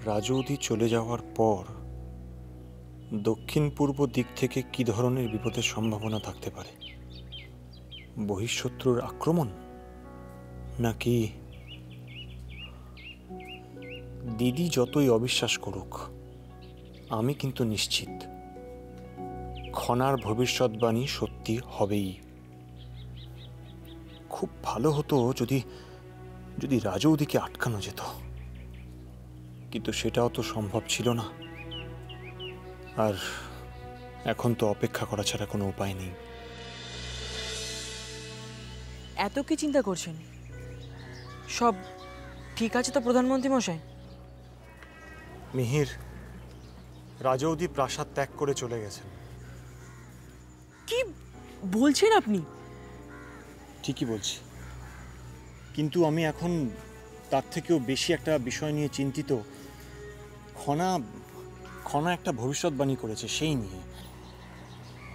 রাজৌদি চলে যাওয়ার পর দক্ষিণ পূর্ব দিক থেকে কি ধরনের বিপদের সম্ভাবনা থাকতে পারে? বহিঃশত্রুর আক্রমণ, নাকি? দিদি যতই অবিশ্বাস করুক, আমি কিন্তু নিশ্চিত খনার ভবিষ্যৎবাণী সত্যি হবেই। খুব ভালো হতো যদি যদি রাজৌদিকে আটকানো যেত, কিন্তু সেটাও তো সম্ভব ছিল না। আর এখন তো অপেক্ষা করা ছাড়া কোনো উপায় নেই। এত কি চিন্তা করছেন? সব ঠিক আছে তো প্রধানমন্ত্রী মশাই? মিহির, রাজৌদি প্রাসাদ ত্যাগ করে চলে গেছেন। কি বলছেন আপনি? ঠিকই বলছি, কিন্তু আমি এখন তার থেকেও বেশি একটা বিষয় নিয়ে চিন্তিত। খনা একটা ভবিষ্যৎবাণী করেছে, সেই নিয়ে।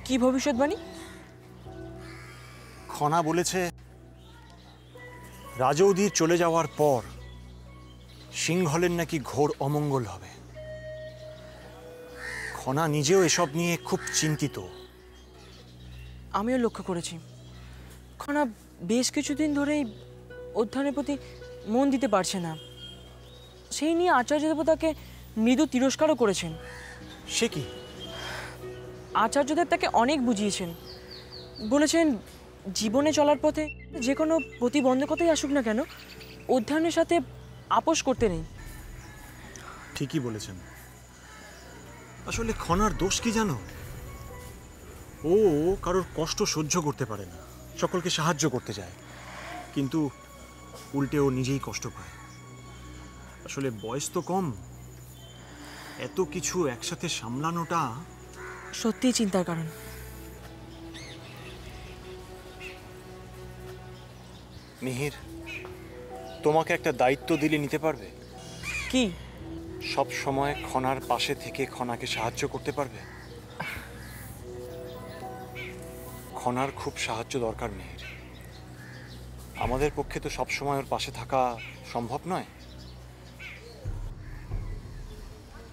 কি ভবিষ্যৎবাণী? খনা বলেছে রাজৌদির চলে যাওয়ার পর সিংহলের নাকি ঘোর অমঙ্গল হবে। খনা নিজেও এসব নিয়ে খুব চিন্তিত। আমিও লক্ষ্য করেছি, খনা বেশ কিছুদিন ধরেই অধ্যয়নের প্রতি মন দিতে পারছে না। সেই নিয়ে আচার্য দেবতাকে মৃদু তিরস্কারও করেছেন। সে কি? আচার্যদেব তাকে অনেক বুঝিয়েছেন, বলেছেন জীবনে চলার পথে যে কোনো প্রতিবন্ধকতাই আসুক না কেন, অধ্যয়নের সাথে আপোষ করতে নেই। ঠিকই বলেছেন। আসলে খনার দোষ কি জানো? ও কারোর কষ্ট সহ্য করতে পারে না, সকলকে সাহায্য করতে যায়, কিন্তু উল্টে ও নিজেই কষ্ট পায়। আসলে বয়স তো কম, এত কিছু একসাথে সামলানোটা সত্যিই চিন্তার কারণ। মিহির, তোমাকে একটা দায়িত্ব দিলে নিতে পারবে? কি? সব সময় খনার পাশে থেকে খনাকে সাহায্য করতে পারবে? খনার খুব সাহায্য দরকার মিহির। আমাদের পক্ষে তো সব সময় ওর পাশে থাকা সম্ভব নয়।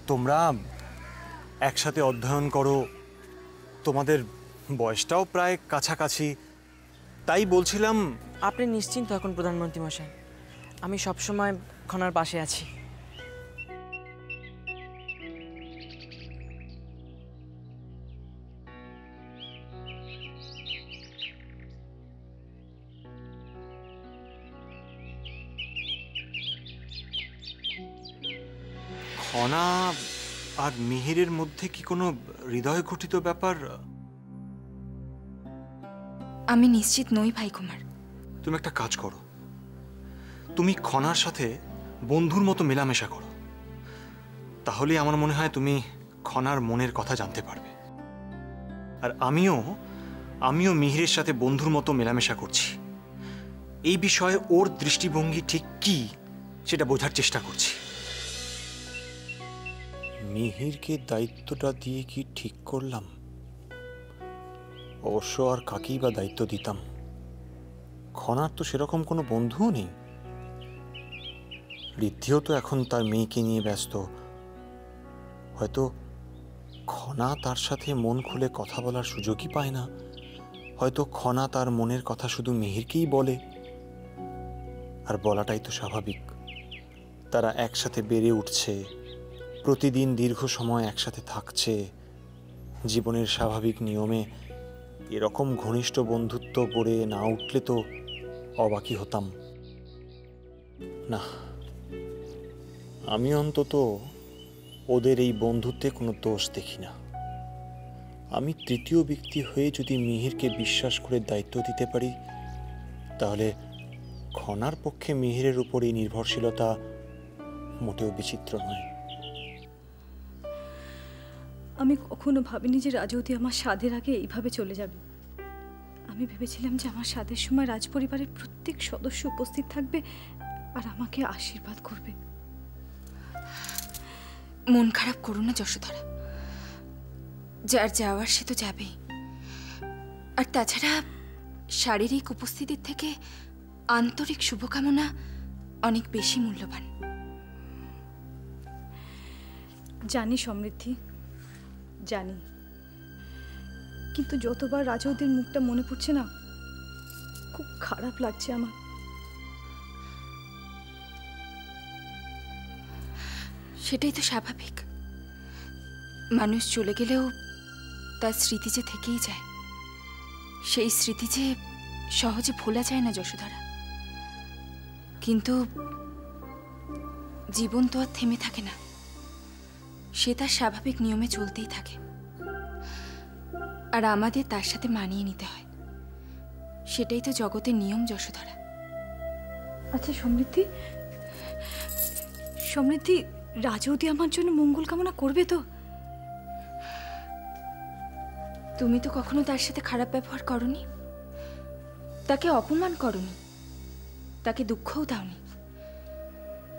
তোমরা একসাথে অধ্যয়ন করো, তোমাদের বয়সটাও প্রায় কাছাকাছি, তাই বলছিলাম। আপনি নিশ্চিন্ত এখন প্রধানমন্ত্রী মশাই, আমি সবসময় খনার পাশে আছি। খনা আর মিহিরের মধ্যে কি কোনো হৃদয় ঘটিত ব্যাপার? আমি নিশ্চিত নই ভাই কুমার। তুমি একটা কাজ করো, তুমি খনার সাথে বন্ধুর মতো মেলামেশা করো, তাহলে আমার মনে হয় তুমি খনার মনের কথা জানতে পারবে। আর আমিও মিহিরের সাথে বন্ধুর মতো মেলামেশা করছি, এই বিষয়ে ওর দৃষ্টিভঙ্গি ঠিক কি সেটা বোঝার চেষ্টা করছি। মিহিরকে দায়িত্বটা দিয়ে কি ঠিক করলাম? অবশ্য আর কাকেই বা দায়িত্ব দিতাম? খনার তো সেরকম কোনো বন্ধুও নেই। ঋদ্ধিও তো এখন তার মেয়েকে নিয়ে ব্যস্ত। হয়তো খনা তার সাথে মন খুলে কথা বলার সুযোগই পায় না। হয়তো খনা তার মনের কথা শুধু মিহিরকেই বলে, আর বলাটাই তো স্বাভাবিক। তারা একসাথে বেড়ে উঠছে, প্রতিদিন দীর্ঘ সময় একসাথে থাকছে। জীবনের স্বাভাবিক নিয়মে এরকম ঘনিষ্ঠ বন্ধুত্ব গড়ে না উঠলে তো অবাকই হতাম না। আমি অন্তত ওদের এই বন্ধুত্বে কোনো দোষ দেখি না। আমি তৃতীয় ব্যক্তি হয়ে যদি মিহিরকে বিশ্বাস করে দায়িত্ব দিতে পারি, তাহলে খনার পক্ষে মিহিরের উপর এই নির্ভরশীলতা মোটেও বিচিত্র নয়। আমি কখনো ভাবিনি যে রাজৌদি আমার স্বাদের আগে এইভাবে চলে যাবে। আমি ভেবেছিলাম যে আমার স্বাদের সময় রাজপরিবারের প্রত্যেক সদস্য উপস্থিত থাকবে আর আমাকে আশীর্বাদ করবে। মন খারাপ করো না যশোধরা, যার যাওয়ার সে তো যাবেই। আর তাছাড়া শারীরিক উপস্থিতির থেকে আন্তরিক শুভকামনা অনেক বেশি মূল্যবান। জানি সমৃদ্ধি, জানি, কিন্তু যতবার রাজৌদির মুখটা মনে পড়ছে না, খুব খারাপ লাগছে আমার। সেটাই তো স্বাভাবিক। মানুষ চলে গেলেও তার স্মৃতি যে থেকেই যায়, সেই স্মৃতি যে সহজে ভোলা যায় না যশোধরা। কিন্তু জীবন তো আর থেমে থাকে না, সে তার স্বাভাবিক নিয়মে চলতেই থাকে, আর আমাদের তার সাথে মানিয়ে নিতে হয়। সেটাই তো জগতের নিয়ম যশোধরা। আচ্ছা সমৃদ্ধি, সমৃদ্ধি রাজৌদি আমার জন্য মঙ্গল কামনা করবে তো? তুমি তো কখনো তার সাথে খারাপ ব্যবহার করনি, তাকে অপমান করনি, তাকে দুঃখও দাওনি।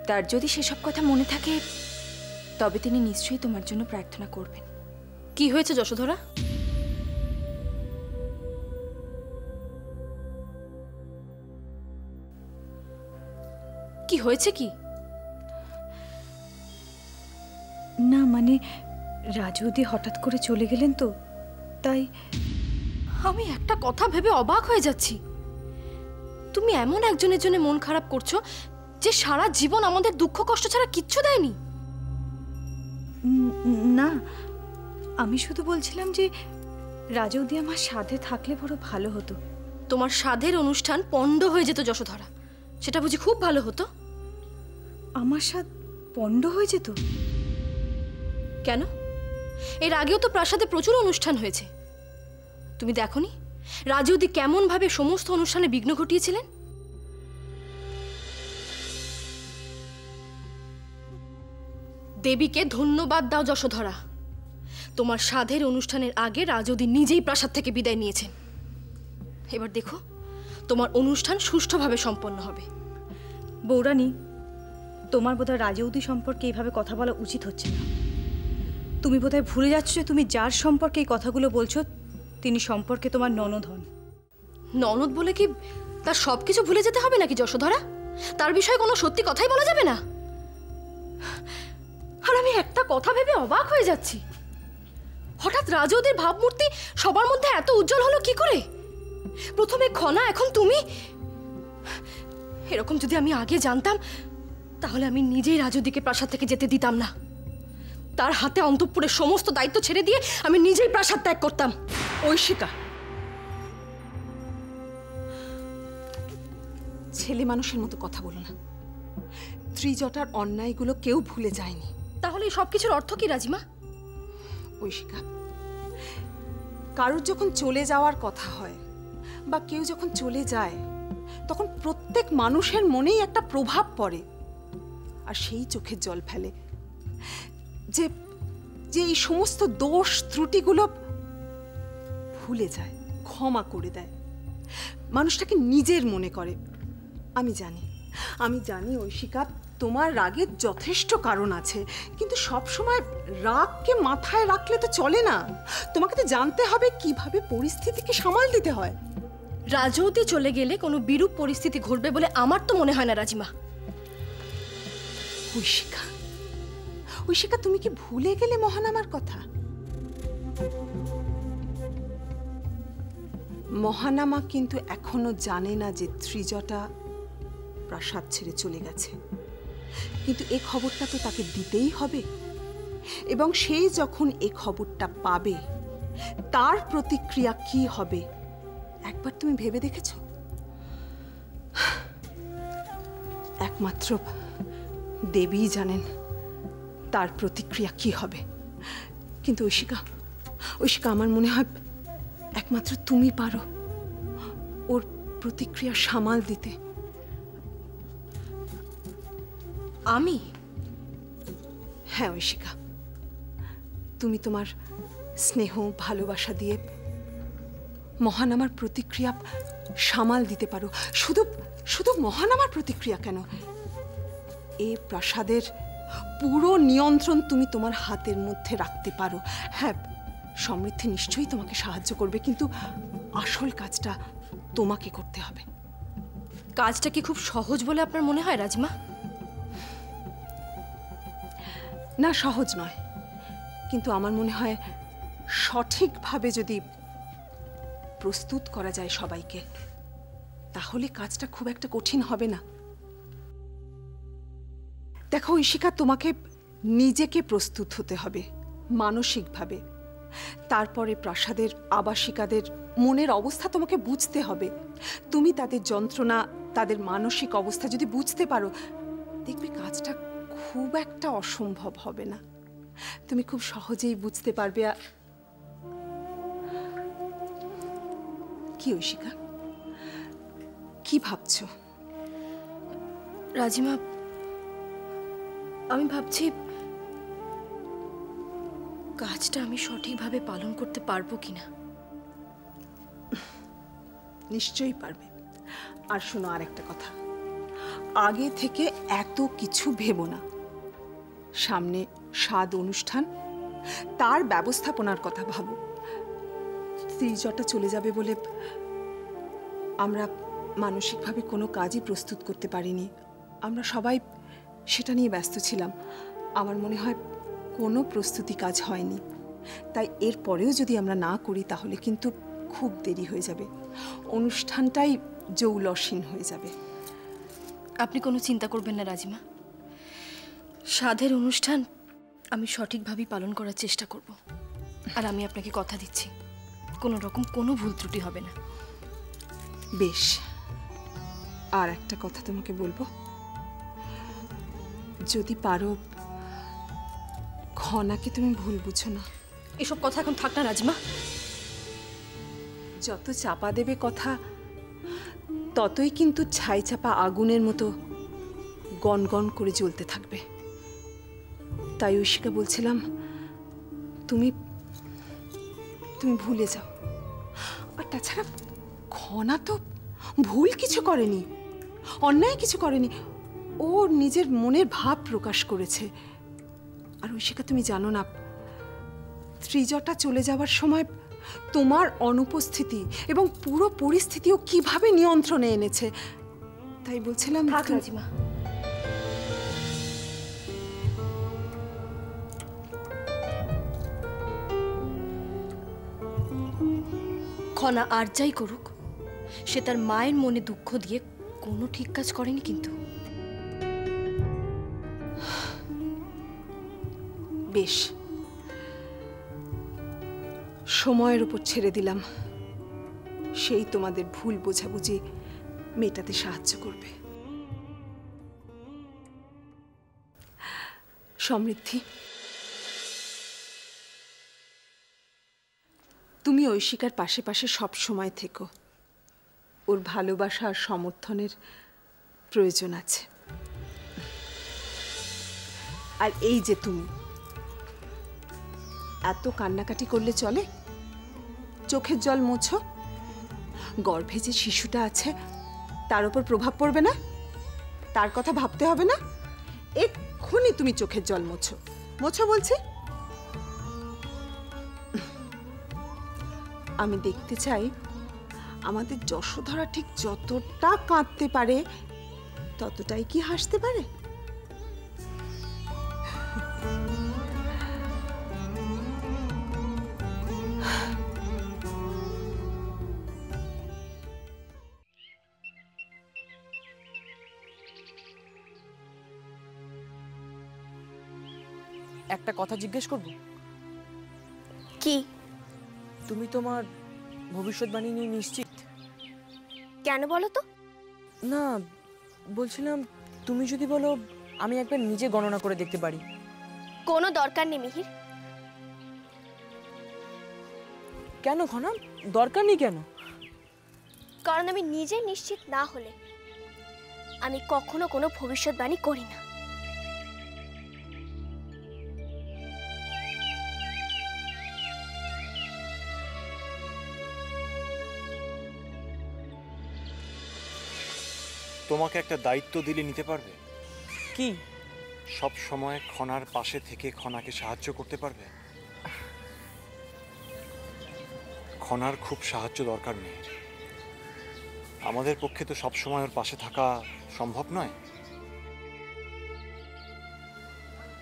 তার যদি সেসব কথা মনে থাকে, তবে তিনি নিশ্চয়ই তোমার জন্য প্রার্থনা করবেন। কি হয়েছে যশোধরা? কি হয়েছে কি? না মানে রাজৌদি হঠাৎ করে চলে গেলেন তো, তাই। আমি একটা কথা ভেবে অবাক হয়ে যাচ্ছি। তুমি এমন একজনের জন্য মন খারাপ করছো যে সারা জীবন আমাদের দুঃখ কষ্ট ছাড়া কিচ্ছু দেয়নি। না, আমি শুধু বলছিলাম যে রাজৌদি আমার সাথে থাকলে বড় ভালো হতো। তোমার সাধের অনুষ্ঠান পণ্ড হয়ে যেত যশোধরা, সেটা বুঝি খুব ভালো হতো? আমার সাথ পণ্ড হয়ে যেত? কেন? এর আগেও তো প্রাসাদে প্রচুর অনুষ্ঠান হয়েছে। তুমি দেখোনি রাজৌদি কেমন ভাবে সমস্ত অনুষ্ঠানে বিঘ্ন ঘটিয়েছিলেন? দেবীকে ধন্যবাদ দাও যশোধরা, তোমার সাধের অনুষ্ঠানের আগে রাজৌদি নিজেই প্রাসাদ থেকে বিদায় নিয়েছেন। এবার দেখো তোমার অনুষ্ঠান সুষ্ঠুভাবে সম্পন্ন হবে। বৌরানী, তোমার বোধহয় রাজৌদি সম্পর্কে এইভাবে কথা বলা উচিত হচ্ছে না। তুমি বোধহয় ভুলে যাচ্ছ যে তুমি যার সম্পর্কে এই কথাগুলো বলছো তিনি সম্পর্কে তোমার ননদ হন। ননদ বলে কি তার সবকিছু ভুলে যেতে হবে নাকি যশোধরা? তার বিষয়ে কোনো সত্যি কথাই বলা যাবে না? আর আমি একটা কথা ভেবে অবাক হয়ে যাচ্ছি, হঠাৎ রাজৌদির ভাবমূর্তি সবার মধ্যে এত উজ্জ্বল হলো কি করে? প্রথমে খনা, এখন তুমি। এরকম যদি আমি আগে জানতাম, তাহলে আমি নিজেই রাজৌদিকে প্রাসাদ থেকে যেতে দিতাম না। তার হাতে অন্তঃপুরের সমস্ত দায়িত্ব ছেড়ে দিয়ে আমি নিজেই প্রাসাদ ত্যাগ করতাম। ঐশিকা, ছেলে মানুষের মতো কথা বলো না। ত্রিজটার অন্যায়গুলো কেউ ভুলে যায়নি। তাহলে এই সবকিছুর অর্থ কি রাজিমা? ঐশিকা, কারোর যখন চলে যাওয়ার কথা হয় বা কেউ যখন চলে যায়, তখন প্রত্যেক মানুষের মনেই একটা প্রভাব পড়ে, আর সেই চোখের জল ফেলে যে যে এই সমস্ত দোষ ত্রুটিগুলো ভুলে যায়, ক্ষমা করে দেয়, মানুষটাকে নিজের মনে করে। আমি জানি ঐশিকা, তোমার রাগের যথেষ্ট কারণ আছে, কিন্তু সব সময় রাগকে মাথায় রাখলে তো চলে না। তোমাকে তো জানতে হবে কিভাবে পরিস্থিতিকে সামাল দিতে হয়। রাজৌদি চলে গেলে কোনো বিরূপ পরিস্থিতি ঘটবে বলে আমার তো মনে হয় না রাজিমা। ঐশিকা, ঐশিকা, তুমি কি ভুলে গেলে মহানামার কথা? মহানামা কিন্তু এখনো জানে না যে ত্রিজটা প্রাসাদ ছেড়ে চলে গেছে, কিন্তু এ খবরটা তো তাকে দিতেই হবে, এবং সে যখন এ খবরটা পাবে তার প্রতিক্রিয়া কি হবে একবার তুমি ভেবে দেখেছো? একমাত্র দেবীই জানেন তার প্রতিক্রিয়া কি হবে। কিন্তু ঐশিকা, আমার মনে হয় একমাত্র তুমি পারো ওর প্রতিক্রিয়া সামাল দিতে। আমি? হ্যাঁ ঐশিকা, তুমি তোমার স্নেহ ভালোবাসা দিয়ে মহানামার প্রতিক্রিয়া সামাল দিতে পারো। শুধু শুধু মহানামার প্রতিক্রিয়া কেন, এই প্রাসাদের পুরো নিয়ন্ত্রণ তুমি তোমার হাতের মধ্যে রাখতে পারো। হ্যাঁ, সমৃদ্ধি নিশ্চয়ই তোমাকে সাহায্য করবে, কিন্তু আসল কাজটা তোমাকে করতে হবে। কাজটা কি খুব সহজ বলে আপনার মনে হয় রাজমা? না, সহজ নয়, কিন্তু আমার মনে হয় সঠিকভাবে যদি প্রস্তুত করা যায় সবাইকে, তাহলে কাজটা খুব একটা কঠিন হবে না। দেখো ঐশিকা, তোমাকে নিজেকে প্রস্তুত হতে হবে মানসিকভাবে। তারপরে প্রাসাদের আবাসিকাদের মনের অবস্থা তোমাকে বুঝতে হবে। তুমি তাদের যন্ত্রণা, তাদের মানসিক অবস্থা যদি বুঝতে পারো, দেখবে কাজটা খুব একটা অসম্ভব হবে না। তুমি খুব সহজেই বুঝতে পারবে। কি ঐশিকা, কি ভাবছো? রাজিমা, আমি ভাবছি কাজটা আমি সঠিকভাবে পালন করতে পারবো কিনা। নিশ্চয়ই পারবে। আর শোনো, আর একটা কথা, আগে থেকে এত কিছু ভেবো না। সামনে স্বাদ অনুষ্ঠান, তার ব্যবস্থাপনার কথা ভাবো। ত্রিজটা চলে যাবে বলে আমরা মানসিকভাবে কোনো কাজই প্রস্তুত করতে পারিনি। আমরা সবাই সেটা নিয়ে ব্যস্ত ছিলাম। আমার মনে হয় কোনো প্রস্তুতি কাজ হয়নি। তাই এর পরেও যদি আমরা না করি তাহলে কিন্তু খুব দেরি হয়ে যাবে, অনুষ্ঠানটাই জৌলসীন হয়ে যাবে। আপনি কোনো চিন্তা করবেন না রাজিমা, সাধের অনুষ্ঠান আমি সঠিকভাবেই পালন করার চেষ্টা করব। আর আমি আপনাকে কথা দিচ্ছি, কোনো রকম কোনো ভুল ত্রুটি হবে না। বেশ, আর একটা কথা তোমাকে বলবো, যদি পারো খনাকে তুমি ভুল বুঝো না। এসব কথা এখন থাক না রাজিমা। যত চাপা দেবে কথা, ততই কিন্তু ছাই চাপা আগুনের মতো গনগন করে জ্বলতে থাকবে। তাই ঐশিকা বলছিলাম, তুমি তুমি ভুলে যাও। আর তাছাড়া খনা তো ভুল কিছু করেনি, অন্যায় কিছু করেনি। ও নিজের মনের ভাব প্রকাশ করেছে। আর ঐশিকা, তুমি জানো না, ত্রিজটা চলে যাওয়ার সময় তোমার অনুপস্থিতি এবং পুরো পরিস্থিতিও কিভাবে নিয়ন্ত্রণে এনেছে। তাই বলছিলাম, থাক রাজিমা, খনা আর যাই করুক, সে তার মায়ের মনে দুঃখ দিয়ে কোনো ঠিক কাজ করেনি। কিন্তু বেশ, সময়ের উপর ছেড়ে দিলাম, সেই তোমাদের ভুল বোঝাবুঝি মেটাতে সাহায্য করবে। সমৃদ্ধি, তুমি ঐশিকার পাশে পাশে সব সময় থেকো। ওর ভালোবাসা আর সমর্থনের প্রয়োজন আছে। আর এই যে তুমি এত কান্নাকাটি করলে চলে? চোখের জল মোছো। গর্ভে যে শিশুটা আছে তার উপর প্রভাব পড়বে না? তার কথা ভাবতে হবে না? এক্ষুনি তুমি চোখের জল মোছো, মোছো বলছি। আমি দেখতে চাই আমাদের যশোধরা ঠিক যতটা কাঁদতে পারে ততটাই কি হাসতে পারে? একটা কথা জিজ্ঞেস করব? কি? তুমি তোমার ভবিষ্যৎবাণী নিয়ে নিশ্চিত? কেন বলো তো? না, বলছিলাম তুমি যদি বলো আমি একবার নিজে গণনা করে দেখতে পারি। কোনো দরকার নেই মিহির। কেন খনা, দরকার নেই কেন? কারণ আমি নিজে নিশ্চিত না হলে আমি কখনো কোনো ভবিষ্যৎবাণী করি না। তোমাকে একটা দায়িত্ব দিলে নিতে পারবে? কি? সব সময় খনার পাশে থেকে খনাকে সাহায্য করতে পারবে? খনার খুব সাহায্য দরকার নেই। আমাদের পক্ষে তো সব সময় ওর পাশে থাকা সম্ভব নয়।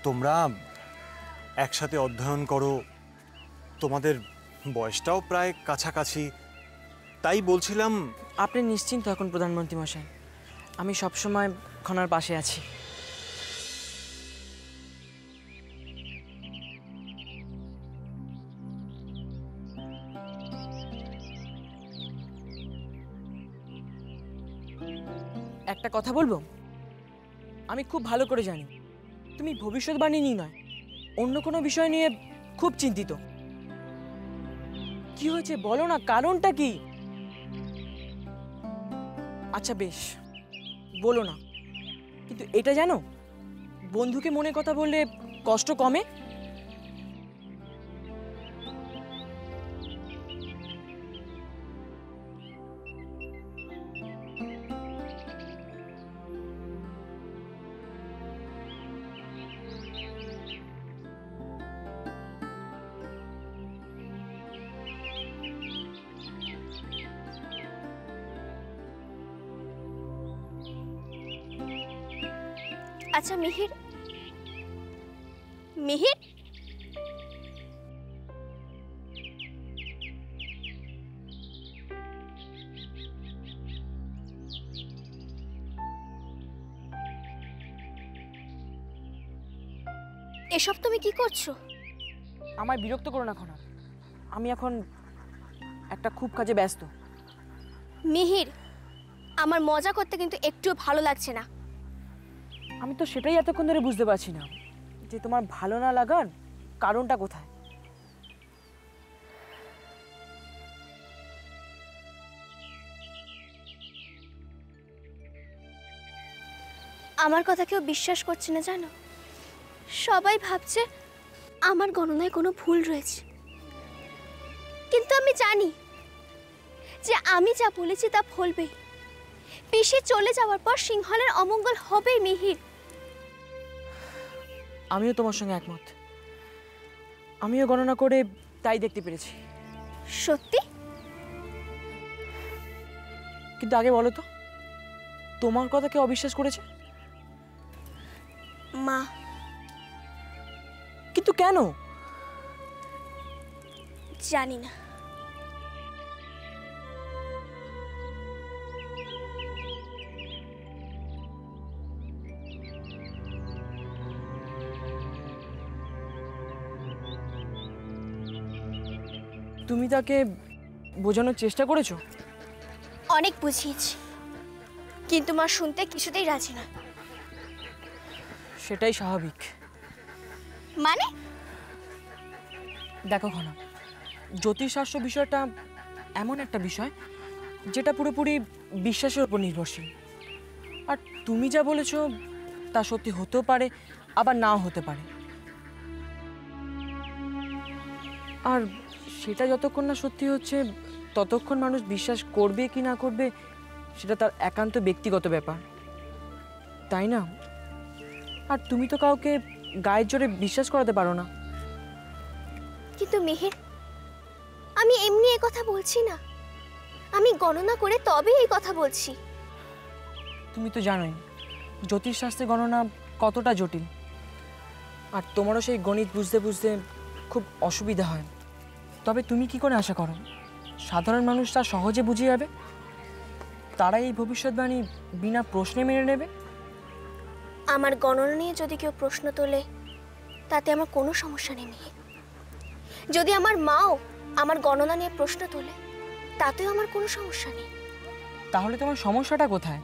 তোমরা একসাথে অধ্যয়ন করো, তোমাদের বয়সটাও প্রায় কাছাকাছি, তাই বলছিলাম। আপনি নিশ্চিন্ত এখন প্রধানমন্ত্রী মশাই, আমি সবসময় খনার পাশে আছি। একটা কথা বলবো, আমি খুব ভালো করে জানি তুমি ভবিষ্যৎবাণী নিয়ে নয়, অন্য কোনো বিষয় নিয়ে খুব চিন্তিত। কি হয়েছে বলো না, কারণটা কি? আচ্ছা বেশ, বলো না, কিন্তু এটা জানো, বন্ধুকে মনে কথা বললে কষ্ট কমে। আচ্ছা মিহির, মিহির এসব তুমি কি করছো? আমায় বিরক্ত করো না খনা, আমি এখন একটা খুব কাজে ব্যস্ত। মিহির, আমার মজা করতে কিন্তু একটুও ভালো লাগছে না। আমি তো সেটাই এতক্ষণ ধরে বুঝতে পারছি না যে তোমার ভালো না লাগার কারণটা কোথায়। আমার কথা কেউ বিশ্বাস করছে না জানো, সবাই ভাবছে আমার গণনায় কোনো ভুল রয়েছে, কিন্তু আমি জানি যে আমি যা বলেছি তা ফলবেই। পিসি চলে যাওয়ার পর সিংহলের অমঙ্গল হবেই মিহির। আমিও তোমার সঙ্গে একমত, আমিও গণনা করে তাই দেখতে পেরেছি। সত্যি? কিন্তু আগে বলো তো, তোমার কথা কে অবিশ্বাস করেছে? মা। কিন্তু কেন? জানি না। তুমি তাকে বোঝানোর চেষ্টা করেছো? অনেক বুঝিয়েছি, কিন্তু মা শুনতে কিছুতেই রাজি না। সেটাই স্বাভাবিক। মানে? দেখো খনা, জ্যোতিষশাস্ত্র বিষয়টা এমন একটা বিষয় যেটা পুরোপুরি বিশ্বাসের উপর নির্ভরশীল। আর তুমি যা বলেছো তা সত্যি হতেও পারে, আবার নাও হতে পারে। আর সেটা যতক্ষণ না সত্যি হচ্ছে ততক্ষণ মানুষ বিশ্বাস করবে কি না করবে সেটা তার একান্ত ব্যক্তিগত ব্যাপার, তাই না? আর তুমি তো কাউকে গায়ের জোরে বিশ্বাস করাতে পারো না। কিন্তু মেহের, আমি এমনি এই কথা বলছি না, আমি গণনা করে তবে এই কথা বলছি। তুমি তো জানোই জ্যোতিষশাস্ত্রে গণনা কতটা জটিল, আর তোমারও সেই গণিত বুঝতে বুঝতে খুব অসুবিধা হয়। তবে তুমি কি করে আশা করো সাধারণ মানুষ তা সহজে বুঝে যাবে? তারা এই ভবিষ্যৎবাণী বিনা প্রশ্নে মেনে নেবে? আমার গণনা নিয়ে যদি কেউ প্রশ্ন তোলে তাতে আমার কোনো সমস্যা নেই মেহের। যদি আমার মাও আমার গণনা নিয়ে প্রশ্ন তোলে তাতেও আমার কোনো সমস্যা নেই। তাহলে তোমার সমস্যাটা কোথায়?